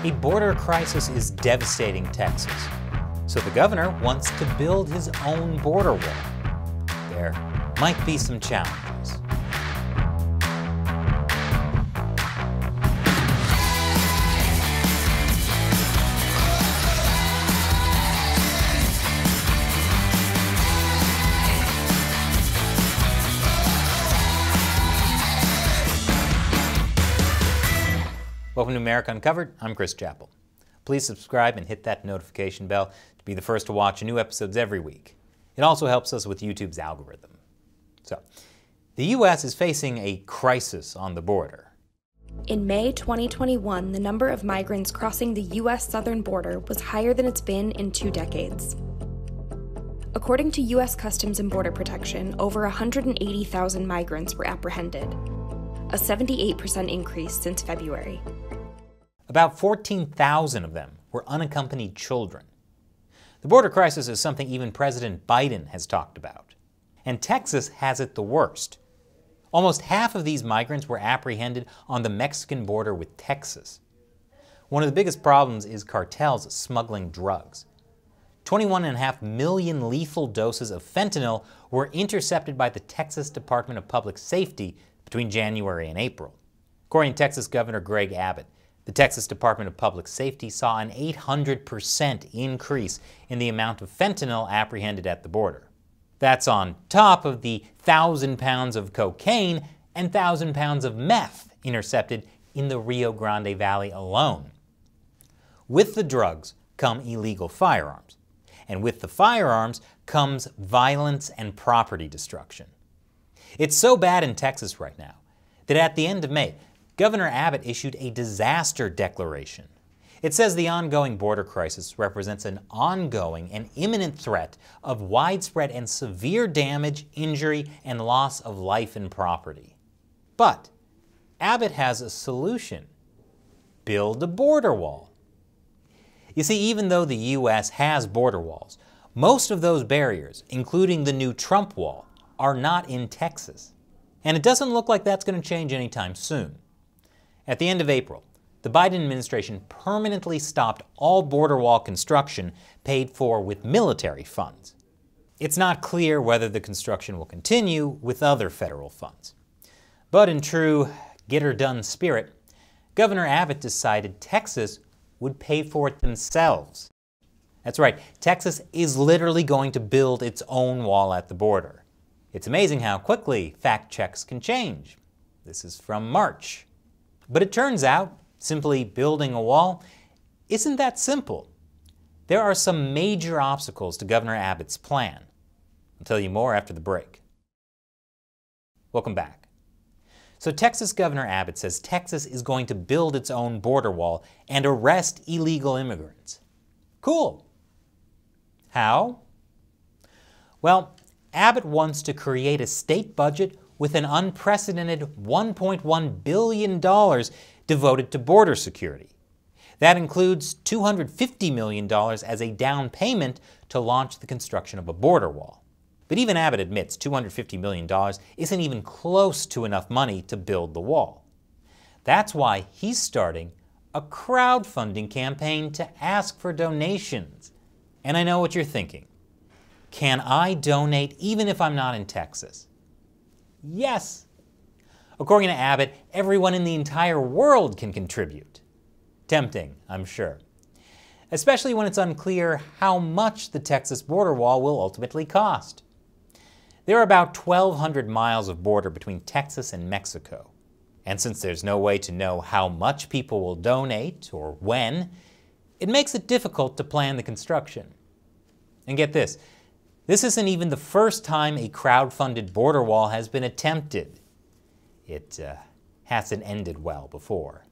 A border crisis is devastating Texas, so the governor wants to build his own border wall. There might be some challenges. Welcome to America Uncovered. I'm Chris Chappell. Please subscribe and hit that notification bell to be the first to watch new episodes every week. It also helps us with YouTube's algorithm. So, the U.S. is facing a crisis on the border. In May 2021, the number of migrants crossing the U.S. southern border was higher than it's been in 2 decades. According to U.S. Customs and Border Protection, over 180,000 migrants were apprehended, a 78% increase since February. About 14,000 of them were unaccompanied children. The border crisis is something even President Biden has talked about. And Texas has it the worst. Almost half of these migrants were apprehended on the Mexican border with Texas. One of the biggest problems is cartels smuggling drugs. 21.5 million lethal doses of fentanyl were intercepted by the Texas Department of Public Safety between January and April. According to Texas Governor Greg Abbott, the Texas Department of Public Safety saw an 800% increase in the amount of fentanyl apprehended at the border. That's on top of the 1,000 pounds of cocaine and 1,000 pounds of meth intercepted in the Rio Grande Valley alone. With the drugs come illegal firearms, and with the firearms comes violence and property destruction. It's so bad in Texas right now that at the end of May, Governor Abbott issued a disaster declaration. It says the ongoing border crisis represents an ongoing and imminent threat of widespread and severe damage, injury, and loss of life and property. But Abbott has a solution: build a border wall. You see, even though the U.S. has border walls, most of those barriers, including the new Trump wall, are not in Texas. And it doesn't look like that's going to change anytime soon. At the end of April, the Biden administration permanently stopped all border wall construction paid for with military funds. It's not clear whether the construction will continue with other federal funds. But in true get-her-done spirit, Governor Abbott decided Texas would pay for it themselves. That's right, Texas is literally going to build its own wall at the border. It's amazing how quickly fact checks can change. This is from March. But it turns out, simply building a wall isn't that simple. There are some major obstacles to Governor Abbott's plan. I'll tell you more after the break. Welcome back. So Texas Governor Abbott says Texas is going to build its own border wall and arrest illegal immigrants. Cool. How? Well, Abbott wants to create a state budget with an unprecedented $1.1 billion devoted to border security. That includes $250 million as a down payment to launch the construction of a border wall. But even Abbott admits $250 million isn't even close to enough money to build the wall. That's why he's starting a crowdfunding campaign to ask for donations. And I know what you're thinking. Can I donate even if I'm not in Texas? Yes! According to Abbott, everyone in the entire world can contribute. Tempting, I'm sure. Especially when it's unclear how much the Texas border wall will ultimately cost. There are about 1,200 miles of border between Texas and Mexico. And since there's no way to know how much people will donate or when, it makes it difficult to plan the construction. And get this, this isn't even the first time a crowd-funded border wall has been attempted. It hasn't ended well before.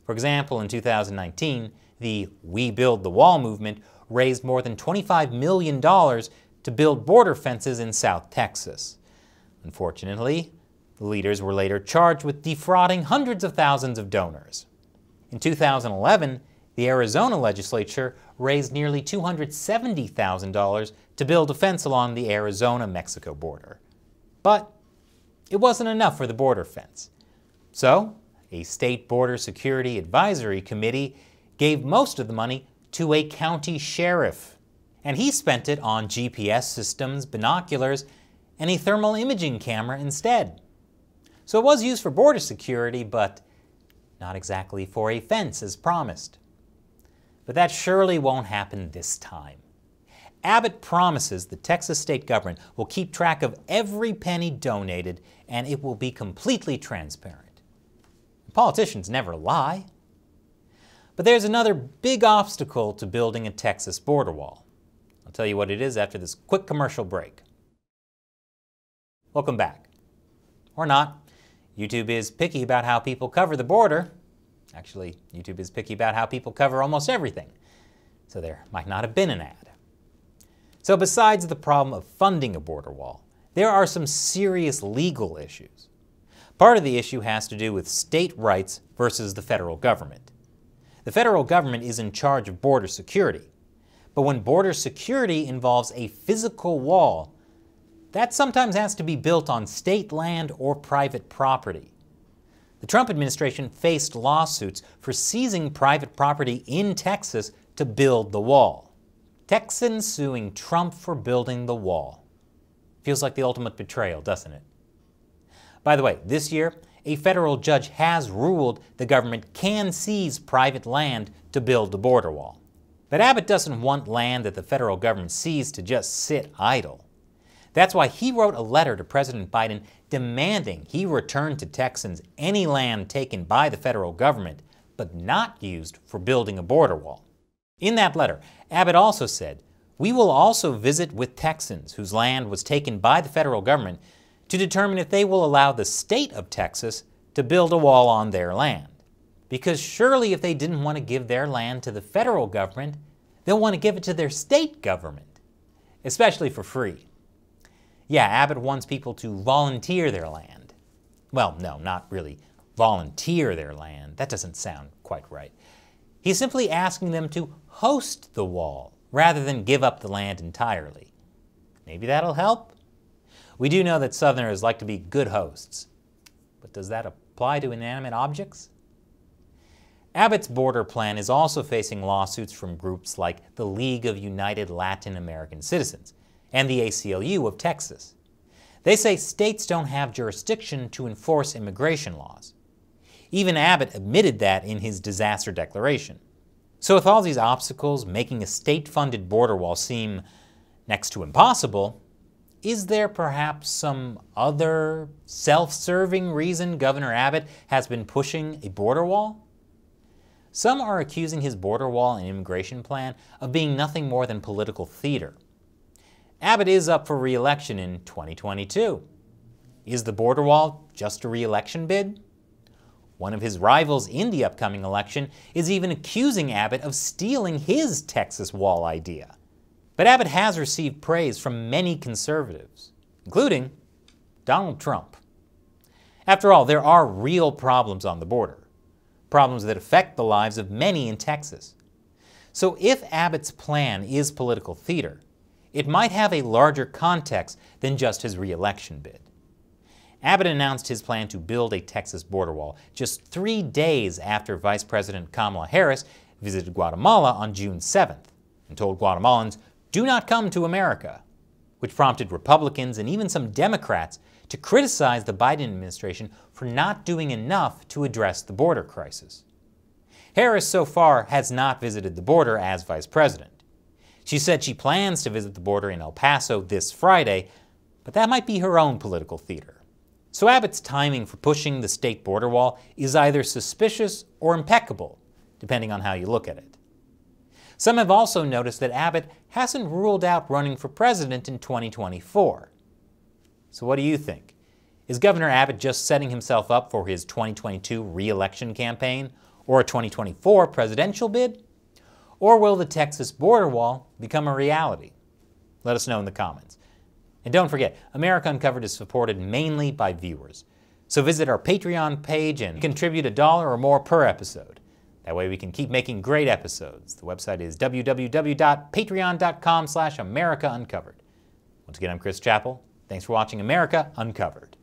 For example, in 2019, the We Build the Wall movement raised more than $25 million to build border fences in South Texas. Unfortunately, the leaders were later charged with defrauding hundreds of thousands of donors. In 2011, the Arizona legislature raised nearly $270,000 to build a fence along the Arizona-Mexico border. But it wasn't enough for the border fence. So, a state border security advisory committee gave most of the money to a county sheriff, and he spent it on GPS systems, binoculars, and a thermal imaging camera instead. So it was used for border security, but not exactly for a fence as promised. But that surely won't happen this time. Abbott promises the Texas state government will keep track of every penny donated, and it will be completely transparent. Politicians never lie. But there's another big obstacle to building a Texas border wall. I'll tell you what it is after this quick commercial break. Welcome back. Or not. YouTube is picky about how people cover the border. Actually, YouTube is picky about how people cover almost everything. So there might not have been an ad. So besides the problem of funding a border wall, there are some serious legal issues. Part of the issue has to do with state rights versus the federal government. The federal government is in charge of border security. But when border security involves a physical wall, that sometimes has to be built on state land or private property. The Trump administration faced lawsuits for seizing private property in Texas to build the wall. Texans suing Trump for building the wall. Feels like the ultimate betrayal, doesn't it? By the way, this year, a federal judge has ruled the government can seize private land to build the border wall. But Abbott doesn't want land that the federal government seized to just sit idle. That's why he wrote a letter to President Biden demanding he return to Texans any land taken by the federal government but not used for building a border wall. In that letter, Abbott also said, "We will also visit with Texans whose land was taken by the federal government to determine if they will allow the state of Texas to build a wall on their land. Because surely if they didn't want to give their land to the federal government, they'll want to give it to their state government, especially for free." Yeah, Abbott wants people to volunteer their land. Well, no, not really volunteer their land. That doesn't sound quite right. He's simply asking them to host the wall rather than give up the land entirely. Maybe that'll help? We do know that Southerners like to be good hosts. But does that apply to inanimate objects? Abbott's border plan is also facing lawsuits from groups like the League of United Latin American Citizens and the ACLU of Texas. They say states don't have jurisdiction to enforce immigration laws. Even Abbott admitted that in his disaster declaration. So with all these obstacles making a state-funded border wall seem next to impossible, is there perhaps some other self-serving reason Governor Abbott has been pushing a border wall? Some are accusing his border wall and immigration plan of being nothing more than political theater. Abbott is up for re-election in 2022. Is the border wall just a re-election bid? One of his rivals in the upcoming election is even accusing Abbott of stealing his Texas wall idea. But Abbott has received praise from many conservatives, including Donald Trump. After all, there are real problems on the border, problems that affect the lives of many in Texas. So if Abbott's plan is political theater, it might have a larger context than just his re-election bid. Abbott announced his plan to build a Texas border wall just 3 days after Vice President Kamala Harris visited Guatemala on June 7th and told Guatemalans, "Do not come to America," which prompted Republicans and even some Democrats to criticize the Biden administration for not doing enough to address the border crisis. Harris so far has not visited the border as vice president. She said she plans to visit the border in El Paso this Friday, but that might be her own political theater. So Abbott's timing for pushing the state border wall is either suspicious or impeccable, depending on how you look at it. Some have also noticed that Abbott hasn't ruled out running for president in 2024. So what do you think? Is Governor Abbott just setting himself up for his 2022 re-election campaign or a 2024 presidential bid? Or will the Texas border wall become a reality? Let us know in the comments. And don't forget, America Uncovered is supported mainly by viewers. So visit our Patreon page and contribute $1 or more per episode. That way we can keep making great episodes. The website is www.patreon.com/AmericaUncovered. Once again, I'm Chris Chappell. Thanks for watching America Uncovered.